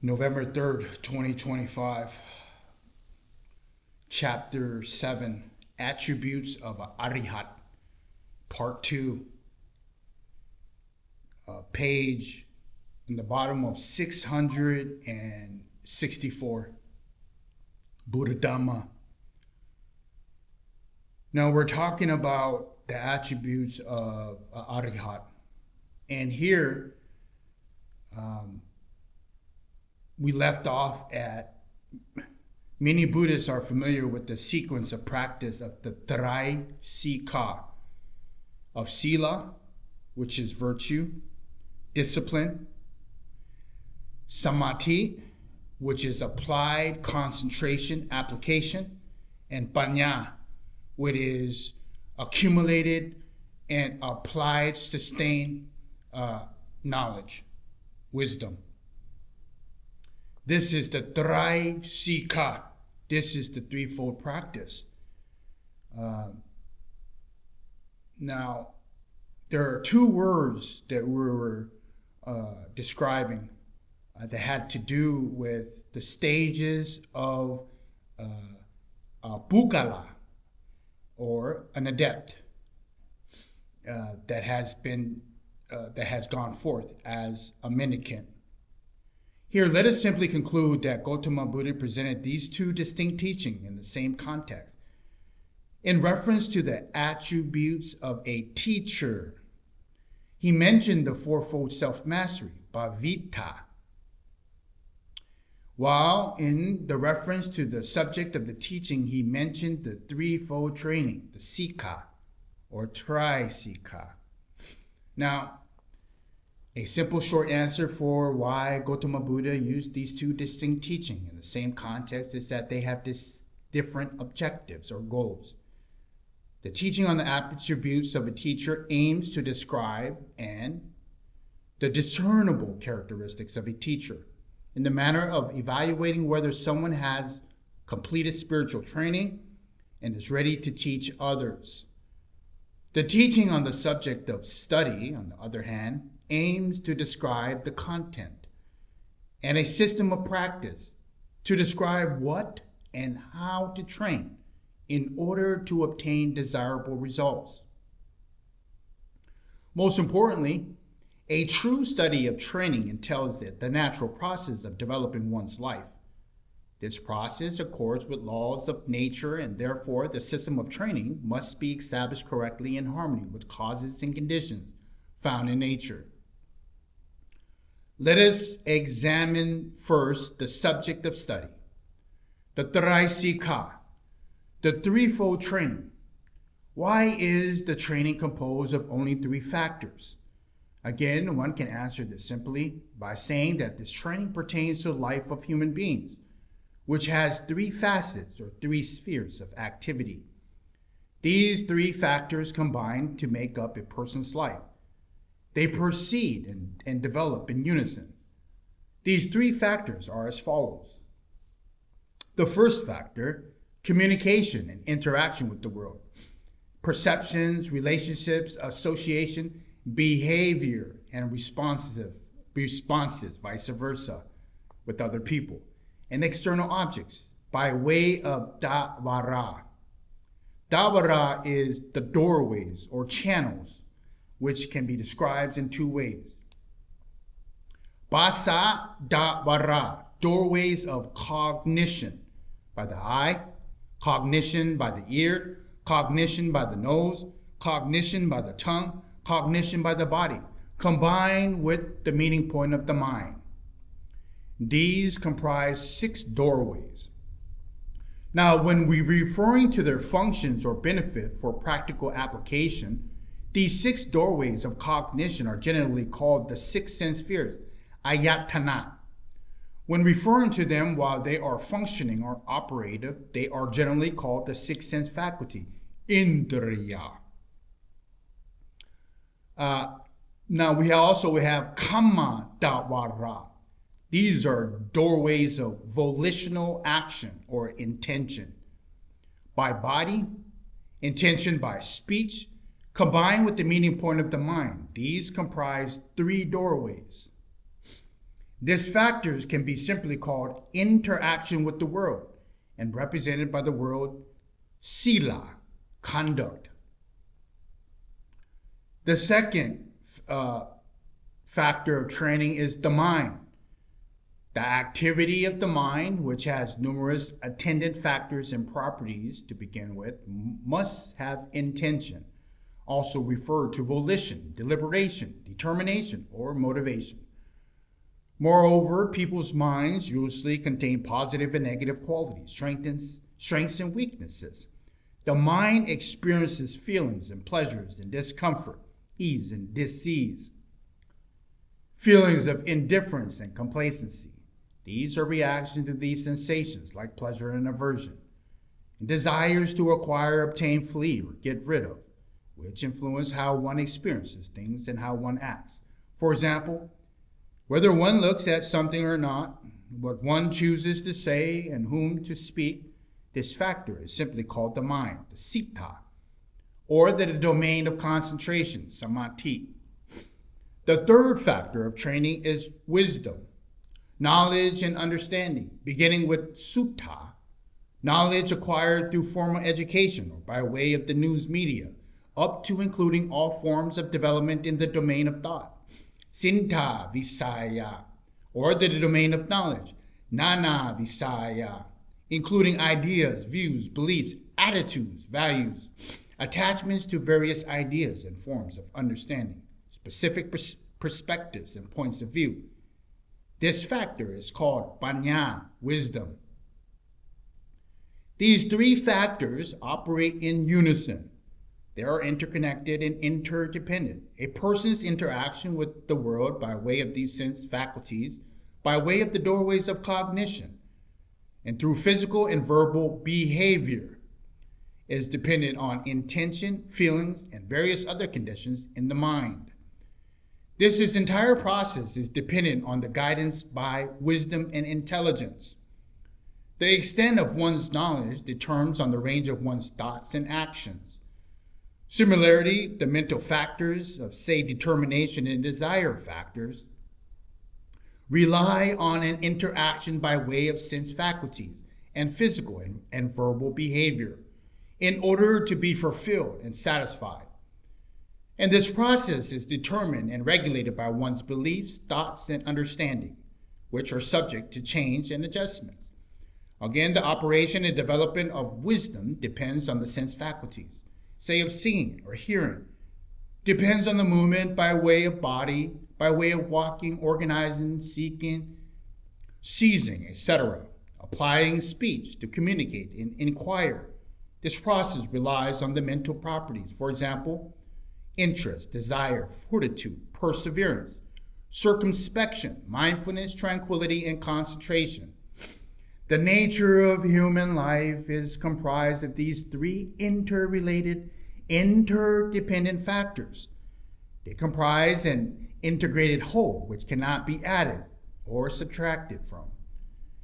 November 3rd, 2025, Chapter 7, Attributes of Arahant, Part 2, page in the bottom of 664, BUDDHADHAMMA. Now we're talking about the attributes of Arahant, and here we left off at, many Buddhists are familiar with the sequence of practice of the sikkhā, of sīla, which is virtue, discipline, samādhi, which is applied concentration, application, and paññā, which is accumulated and applied, sustained knowledge, wisdom. This is the sikkhā. This is the threefold practice. Now, there are two words that we were describing that had to do with the stages of puggala, or an adept that has gone forth as a mendicant. Here, let us simply conclude that Gautama Buddha presented these two distinct teachings in the same context. In reference to the attributes of a teacher, he mentioned the fourfold self-mastery, bhavita, while in the reference to the subject of the teaching, he mentioned the threefold training, the sikkhā, or sikkhā. Now, a simple short answer for why Gautama Buddha used these two distinct teachings in the same context is that they have different objectives or goals. The teaching on the attributes of a teacher aims to describe the discernible characteristics of a teacher in the manner of evaluating whether someone has completed spiritual training and is ready to teach others. The teaching on the subject of study, on the other hand, aims to describe the content and a system of practice to describe what and how to train in order to obtain desirable results. Most importantly, a true study of training entails the natural process of developing one's life. This process accords with laws of nature, and therefore the system of training must be established correctly in harmony with causes and conditions found in nature. Let us examine first the subject of study, the sikkhā, the threefold training. Why is the training composed of only three factors? Again, one can answer this simply by saying that this training pertains to the life of human beings, which has three facets or three spheres of activity. These three factors combine to make up a person's life. They proceed and develop in unison. These three factors are as follows. The first factor, communication and interaction with the world. Perceptions, relationships, association, behavior, and responses, vice versa, with other people. And external objects by way of dvara. Dvara is the doorways or channels, which can be described in two ways. Basa dvara, doorways of cognition by the eye, cognition by the ear, cognition by the nose, cognition by the tongue, cognition by the body, combined with the meeting point of the mind. These comprise 6 doorways. Now, when we're referring to their functions or benefit for practical application, these 6 doorways of cognition are generally called the 6 sense spheres, ayatana. When referring to them while they are functioning or operative, they are generally called the 6 sense faculty, indriya. Now we have kamma dvara. These are doorways of volitional action or intention by body, intention by speech, combined with the meeting point of the mind. These comprise 3 doorways. These factors can be simply called interaction with the world and represented by the word sīla, conduct. The second factor of training is the mind. The activity of the mind, which has numerous attendant factors and properties to begin with, must have intention, also referred to volition, deliberation, determination, or motivation. Moreover, people's minds usually contain positive and negative qualities, strengths and weaknesses. The mind experiences feelings and pleasures and discomfort, ease and dis-ease, feelings of indifference and complacency. These are reactions to these sensations like pleasure and aversion, and desires to acquire, obtain, flee, or get rid of, which influence how one experiences things and how one acts. For example, whether one looks at something or not, what one chooses to say and whom to speak, this factor is simply called the mind, the citta, or the domain of concentration, samādhi. The third factor of training is wisdom, knowledge and understanding, beginning with sutta, knowledge acquired through formal education or by way of the news media, up to including all forms of development in the domain of thought, citta visaya, or the domain of knowledge, nana visaya, including ideas, views, beliefs, attitudes, values, attachments to various ideas and forms of understanding, specific perspectives and points of view. This factor is called paññā, wisdom. These three factors operate in unison. They are interconnected and interdependent. A person's interaction with the world by way of these sense faculties, by way of the doorways of cognition, and through physical and verbal behavior, is dependent on intention, feelings, and various other conditions in the mind. This entire process is dependent on the guidance by wisdom and intelligence. The extent of one's knowledge determines on the range of one's thoughts and actions. Similarly, the mental factors of, say, determination and desire factors rely on an interaction by way of sense faculties and physical and verbal behavior in order to be fulfilled and satisfied. And this process is determined and regulated by one's beliefs, thoughts, and understanding, which are subject to change and adjustments. Again, the operation and development of wisdom depends on the sense faculties, say of seeing or hearing, depends on the movement by way of body, by way of walking, organizing, seeking, seizing, etc., applying speech to communicate and inquire. This process relies on the mental properties, for example, interest, desire, fortitude, perseverance, circumspection, mindfulness, tranquility, and concentration. The nature of human life is comprised of these three interrelated, interdependent factors. They comprise an integrated whole which cannot be added or subtracted from.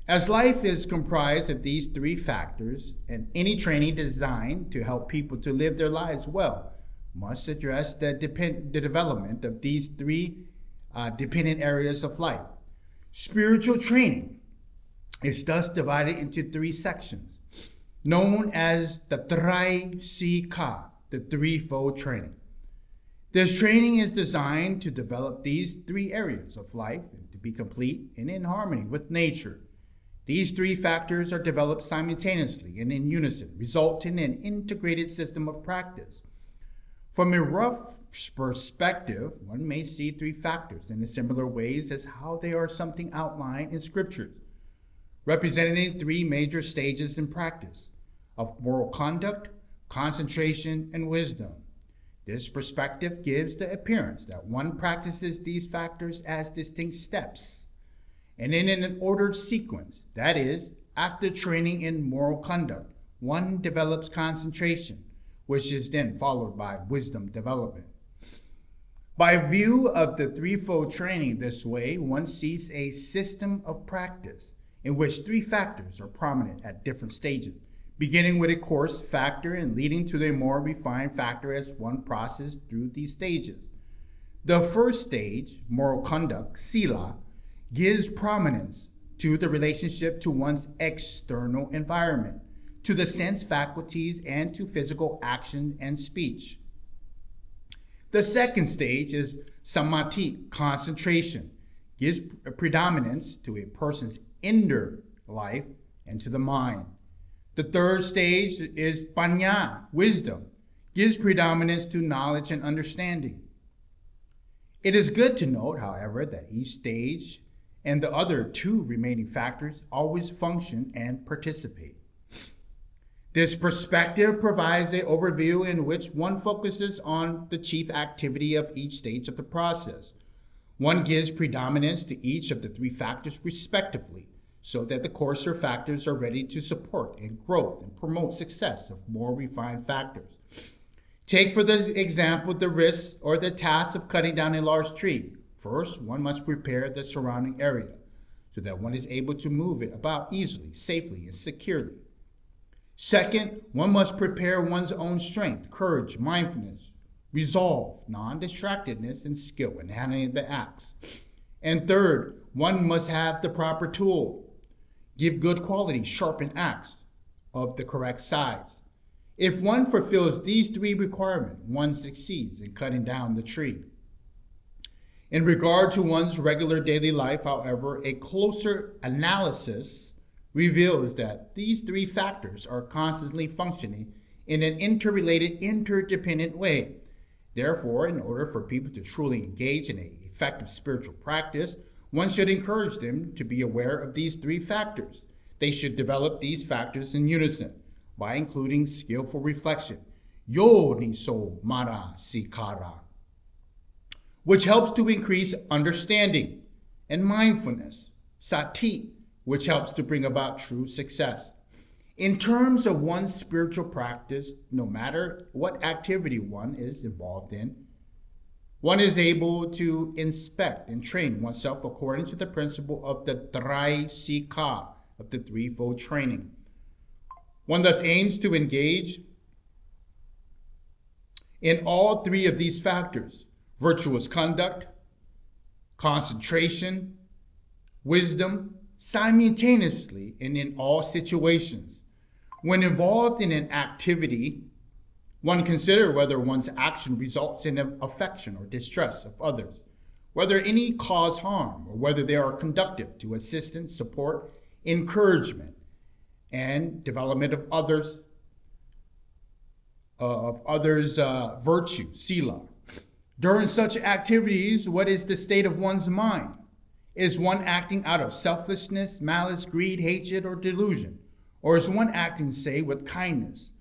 As life is comprised of these three factors, and any training designed to help people to live their lives well must address the development of these three dependent areas of life. Spiritual training is thus divided into three sections, known as the sikkhā, the threefold training. This training is designed to develop these three areas of life and to be complete and in harmony with nature. These three factors are developed simultaneously and in unison, resulting in an integrated system of practice. From a rough perspective, one may see three factors in similar ways as how they are something outlined in scriptures, representing three major stages in practice of moral conduct, concentration, and wisdom. This perspective gives the appearance that one practices these factors as distinct steps and in an ordered sequence. That is, after training in moral conduct, one develops concentration, which is then followed by wisdom development. By view of the threefold training this way, one sees a system of practice in which three factors are prominent at different stages, beginning with a coarse factor and leading to the more refined factor as one process through these stages. The first stage, moral conduct, sīla, gives prominence to the relationship to one's external environment, to the sense faculties, and to physical action and speech. The second stage is samādhi, concentration, gives predominance to a person's inner life and to the mind. The third stage is paññā, wisdom, gives predominance to knowledge and understanding. It is good to note, however, that each stage and the other two remaining factors always function and participate. This perspective provides an overview in which one focuses on the chief activity of each stage of the process. One gives predominance to each of the three factors respectively, so that the coarser factors are ready to support and growth and promote success of more refined factors. Take for the example the risk or the task of cutting down a large tree. First, one must prepare the surrounding area so that one is able to move it about easily, safely, and securely. Second, one must prepare one's own strength, courage, mindfulness, resolve, non-distractedness, and skill in handling the axe. And third, one must have the proper tool, give good quality, sharpened axe of the correct size. If one fulfills these three requirements, one succeeds in cutting down the tree. In regard to one's regular daily life, however, a closer analysis reveals that these three factors are constantly functioning in an interrelated, interdependent way. Therefore, in order for people to truly engage in an effective spiritual practice, one should encourage them to be aware of these three factors. They should develop these factors in unison by including skillful reflection, unison, sikkhā, which helps to increase understanding, and mindfulness, sati, which helps to bring about true success. In terms of one's spiritual practice, no matter what activity one is involved in, one is able to inspect and train oneself according to the principle of the sikkhā, of the threefold training. One thus aims to engage in all three of these factors: virtuous conduct, concentration, wisdom, simultaneously and in all situations. When involved in an activity, one considers whether one's action results in affection or distress of others, whether any cause harm, or whether they are conducive to assistance, support, encouragement, and development of others' virtue, sīla. During such activities, what is the state of one's mind? Is one acting out of selfishness, malice, greed, hatred, or delusion? Or is one acting, say, with kindness,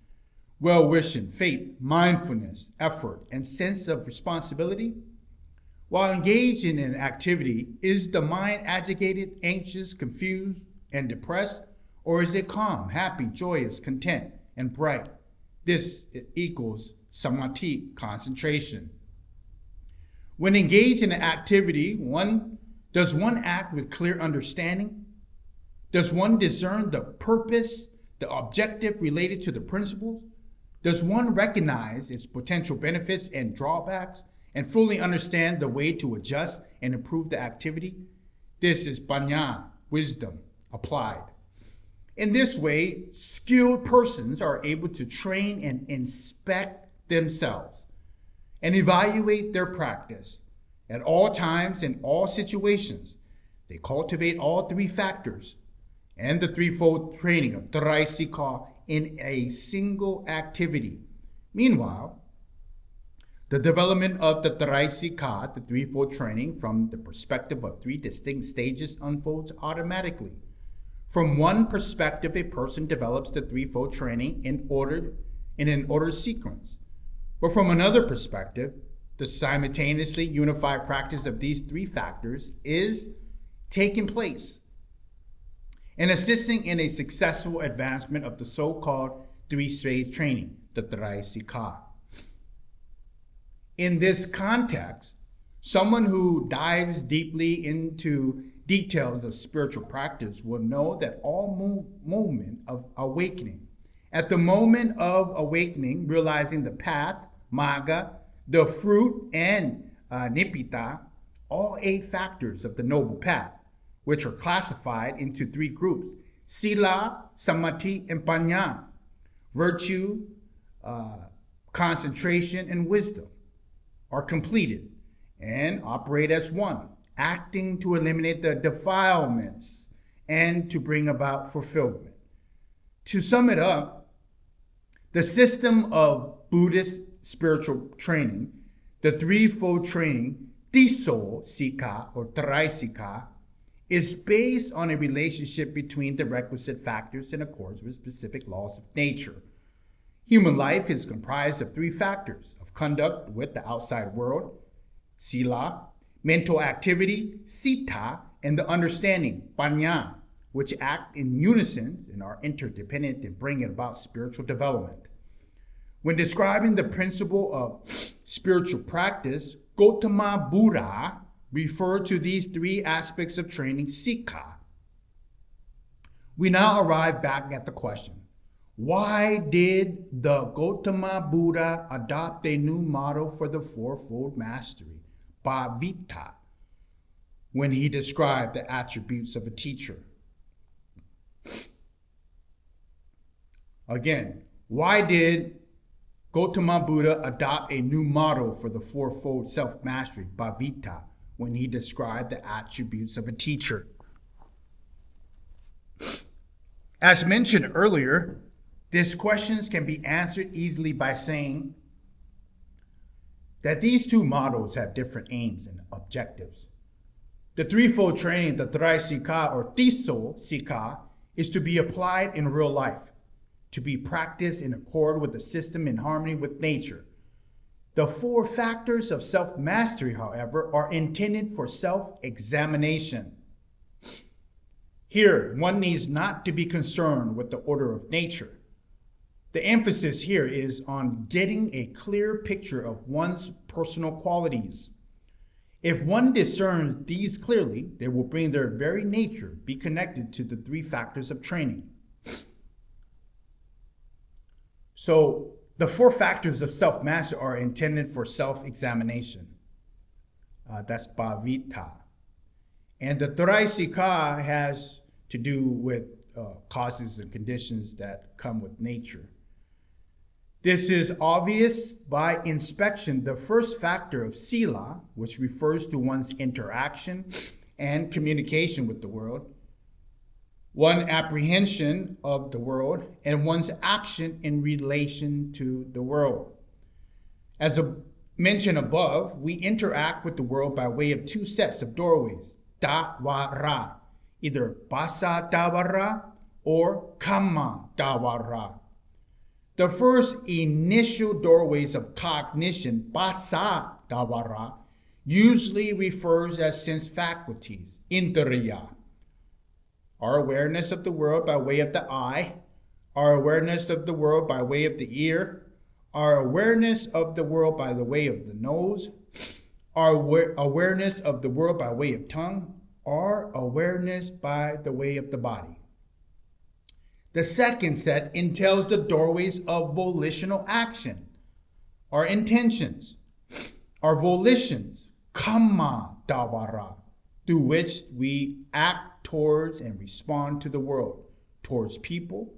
well-wishing, faith, mindfulness, effort, and sense of responsibility? While engaged in an activity, is the mind agitated, anxious, confused, and depressed? Or is it calm, happy, joyous, content, and bright? This equals samādhi, concentration. When engaged in an activity, does one act with clear understanding? Does one discern the purpose, the objective related to the principles? Does one recognize its potential benefits and drawbacks and fully understand the way to adjust and improve the activity? This is paññā, wisdom, applied. In this way, skilled persons are able to train and inspect themselves and evaluate their practice at all times and all situations. They cultivate all three factors and the threefold training of sikkhā in a single activity. Meanwhile, the development of the sikkhā, the threefold training, from the perspective of three distinct stages unfolds automatically. From one perspective, a person develops the threefold training in an ordered sequence. But from another perspective, the simultaneously unified practice of these three factors is taking place and assisting in a successful advancement of the so-called three-stage training, the sikkhā. In this context, someone who dives deeply into details of spiritual practice will know that all moment of awakening, at the moment of awakening, realizing the path, magga, the fruit, and Nibbāna, all 8 factors of the noble path, which are classified into three groups: sīla, samādhi, and paññā. Virtue, concentration, and wisdom are completed and operate as one, acting to eliminate the defilements and to bring about fulfillment. To sum it up, the system of Buddhist spiritual training, the threefold training, tisso, sikkhā, or sikkhā, is based on a relationship between the requisite factors in accordance with specific laws of nature. Human life is comprised of three factors: of conduct with the outside world, sīla, mental activity, citta, and the understanding, paññā, which act in unison and are interdependent in bringing about spiritual development. When describing the principle of spiritual practice, Gautama Buddha referred to these three aspects of training, sikkhā. We now arrive back at the question: why did the Gautama Buddha adopt a new model for the fourfold mastery, bhavita, when he described the attributes of a teacher? Again, why did Gautama Buddha adopt a new model for the fourfold self-mastery, bhavita, when he described the attributes of a teacher? As mentioned earlier, these questions can be answered easily by saying that these two models have different aims and objectives. The threefold training, the sikkhā or tisso, sikkhā, is to be applied in real life, to be practiced in accord with the system in harmony with nature. The four factors of self-mastery, however, are intended for self-examination. Here, one needs not to be concerned with the order of nature. The emphasis here is on getting a clear picture of one's personal qualities. If one discerns these clearly, they will bring their very nature be connected to the three factors of training. So, the four factors of self-mastery are intended for self-examination. That's bhavita. And the sikkhā has to do with causes and conditions that come with nature. This is obvious by inspection. The first factor of sīla, which refers to one's interaction and communication with the world, one's apprehension of the world, and one's action in relation to the world. As mentioned above, we interact with the world by way of two sets of doorways, dāvara, either basa dāvara or kamma dāvara. The first initial doorways of cognition, basa dāvara, usually refers as sense faculties, indriya. Our awareness of the world by way of the eye, our awareness of the world by way of the ear, our awareness of the world by the way of the nose, our awareness of the world by way of tongue, our awareness by the way of the body. The second set entails the doorways of volitional action, our intentions, our volitions, kamma dāvara, through which we act towards and respond to the world, towards people,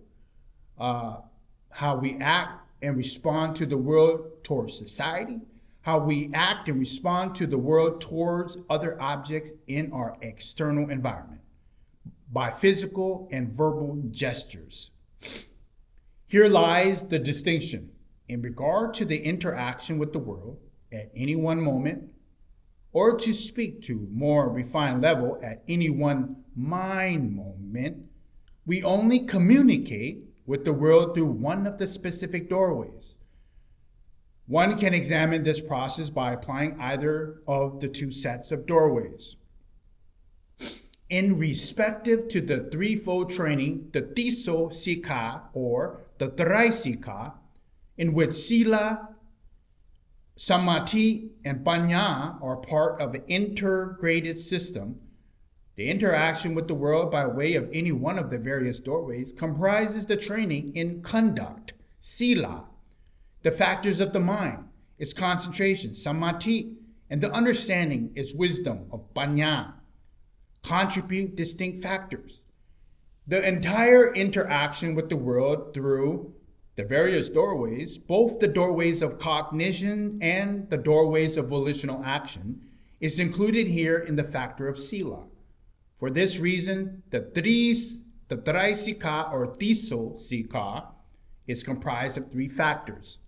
how we act and respond to the world towards society, how we act and respond to the world towards other objects in our external environment, by physical and verbal gestures. Here lies the distinction in regard to the interaction with the world at any one moment, or to speak to more refined level, at any one mind moment. We only communicate with the world through one of the specific doorways. One can examine this process by applying either of the two sets of doorways. In respective to the threefold training, the tisso sikkhā or the sikkhā, in which sīla, samādhi, and paññā are part of an integrated system, the interaction with the world by way of any one of the various doorways comprises the training in conduct, sīla, the factors of the mind, its concentration, samādhi, and the understanding, its wisdom of paññā. contribute distinct factors. The entire interaction with the world through the various doorways, both the doorways of cognition and the doorways of volitional action, is included here in the factor of sīla. For this reason, the sikkhā or tisso sikkhā is comprised of 3 factors.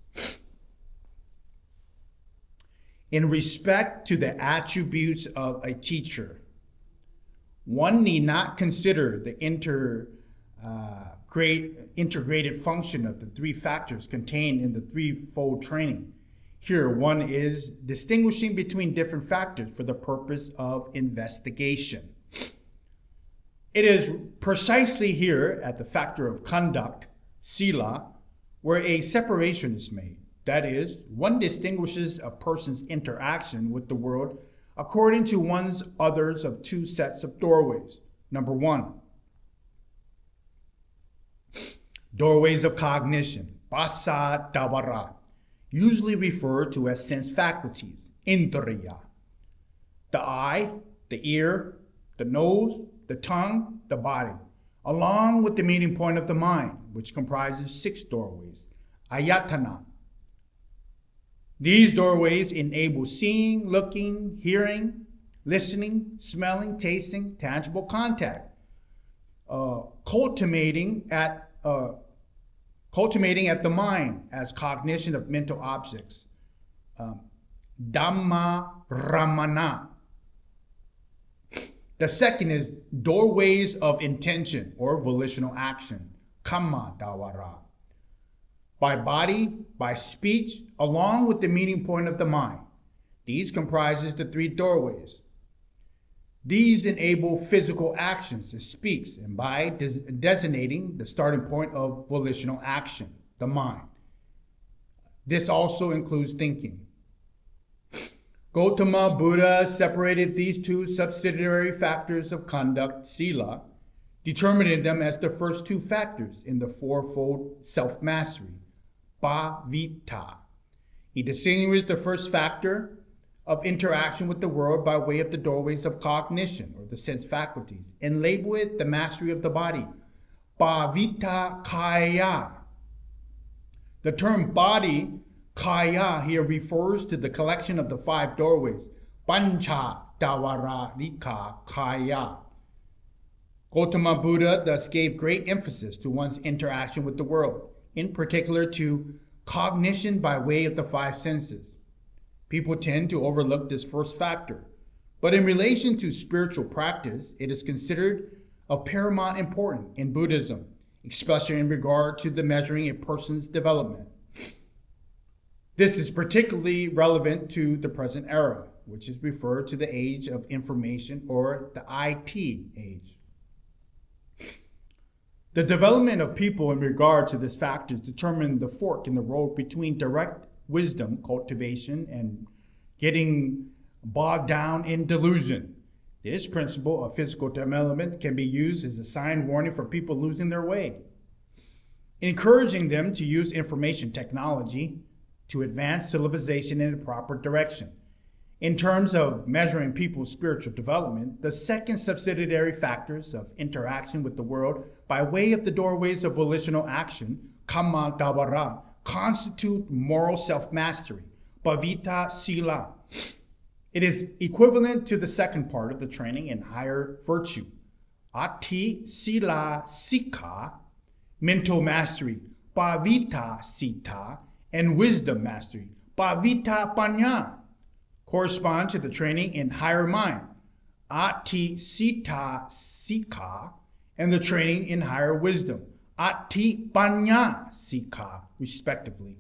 In respect to the attributes of a teacher, one need not consider the integrated function of the 3 factors contained in the threefold training. Here, one is distinguishing between different factors for the purpose of investigation. It is precisely here at the factor of conduct, sīla, where a separation is made. That is, one distinguishes a person's interaction with the world according to one's others of 2 sets of doorways. Number 1, doorways of cognition, BUDDHADHAMMA, usually referred to as sense faculties, indriya. The eye, the ear, the nose, the tongue, the body, along with the meeting point of the mind, which comprises 6 doorways, ayatana. These doorways enable seeing, looking, hearing, listening, smelling, tasting, tangible contact, cultivating at the mind as cognition of mental objects. Dhamma ramana. The second is doorways of intention or volitional action, kamma dawara. By body, by speech, along with the meeting point of the mind. These comprises the 3 doorways. These enable physical actions, it speaks, and by designating the starting point of volitional action, the mind. This also includes thinking. Gautama Buddha separated these 2 subsidiary factors of conduct, sīla, determining them as the first 2 factors in the fourfold self-mastery, bhavita. He distinguished the first factor of interaction with the world by way of the doorways of cognition, or the sense faculties, and label it the mastery of the body, bhavita kaya. The term body, kaya, here refers to the collection of the 5 doorways, paññā davarika kaya. Gautama Buddha thus gave great emphasis to one's interaction with the world, in particular to cognition by way of the 5 senses. People tend to overlook this first factor, but in relation to spiritual practice, it is considered of paramount importance in Buddhism, especially in regard to the measuring a person's development. This is particularly relevant to the present era, which is referred to the age of information or the IT age. The development of people in regard to this factors determine the fork in the road between direct wisdom cultivation and getting bogged down in delusion. This principle of physical development can be used as a sign warning for people losing their way, encouraging them to use information technology to advance civilization in the proper direction. In terms of measuring people's spiritual development, the second subsidiary factors of interaction with the world by way of the doorways of volitional action, kamma dawara, constitute moral self-mastery, bhavita sīla. It is equivalent to the second part of the training in higher virtue, ati sīla sikkhā, mental mastery, bhavita citta, and wisdom mastery, bhavita paññā, correspond to the training in higher mind, ati citta sikkhā, and the training in higher wisdom, ati paññā sikkhā, respectively.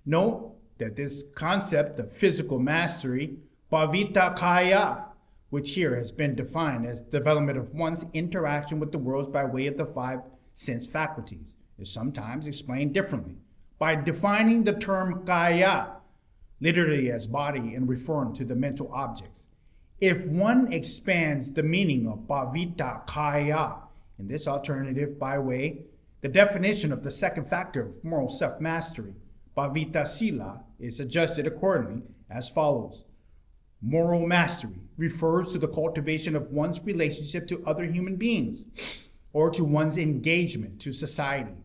Note that this concept of physical mastery, bhavita kaya, which here has been defined as development of one's interaction with the world by way of the 5 sense faculties, is sometimes explained differently. By defining the term kaya, literally as body and referring to the mental objects. If one expands the meaning of bhavita kaya in this alternative by way, the definition of the second factor of moral self-mastery, bhavita sīla, is adjusted accordingly as follows. Moral mastery refers to the cultivation of one's relationship to other human beings or to one's engagement to society,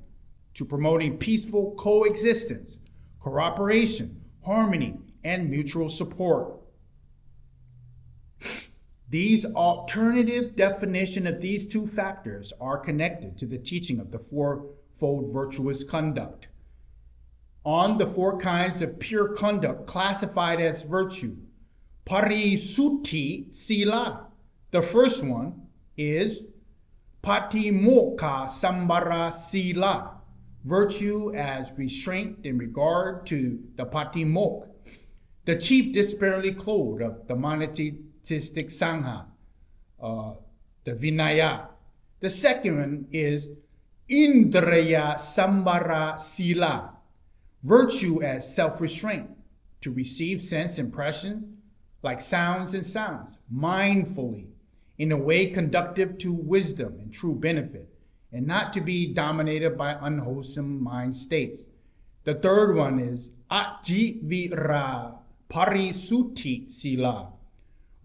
to promoting peaceful coexistence, cooperation, harmony, and mutual support. These alternative definitions of these two factors are connected to the teaching of the fourfold virtuous conduct. On the four kinds of pure conduct classified as virtue, parisuddhi sīla. The first one is patimokha sambara sīla, virtue as restraint in regard to the patimokha, the chief disparity code of the monotheistic sangha, the vinaya. The second one is indriya sambara sīla, virtue as self-restraint, to receive sense impressions like sounds and sounds, mindfully, in a way conductive to wisdom and true benefit, and not to be dominated by unwholesome mind states. The third one is ajivira parisuddhi sīla,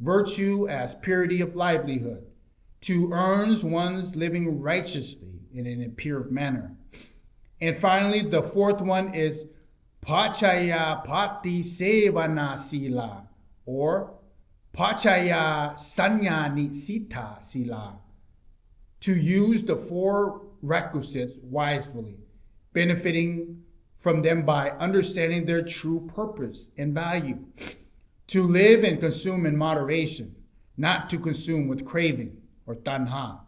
virtue as purity of livelihood, to earn one's living righteously in an pure manner. And finally, the fourth one is paññā patisevana sīla, or paññā sannyani citta sīla, to use the four requisites wisely, benefiting from them by understanding their true purpose and value, to live and consume in moderation, not to consume with craving or tanha.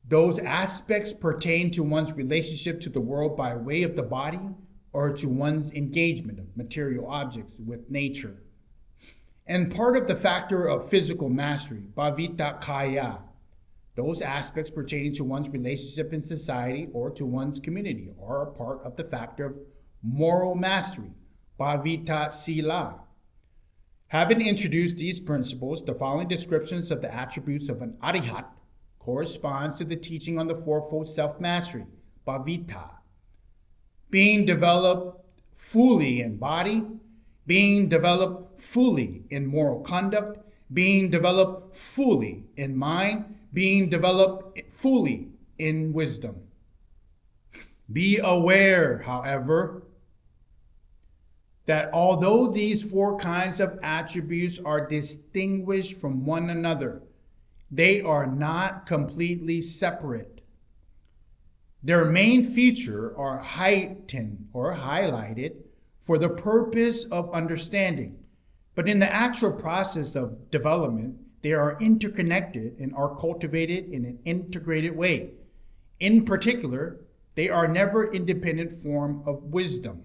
Those aspects pertain to one's relationship to the world by way of the body or to one's engagement of material objects with nature. And part of the factor of physical mastery, Buddhaghosacariya, those aspects pertaining to one's relationship in society or to one's community are a part of the factor of moral mastery, Buddhaghosacariya. Having introduced these principles, the following descriptions of the attributes of an Arahant corresponds to the teaching on the fourfold self-mastery, Buddhaghosacariya. Being developed fully in body, being developed fully in moral conduct, being developed fully in mind, being developed fully in wisdom. Be aware, however, that although these four kinds of attributes are distinguished from one another, they are not completely separate. Their main feature are heightened or highlighted for the purpose of understanding, but in the actual process of development, they are interconnected and are cultivated in an integrated way. In particular, they are never independent form of wisdom.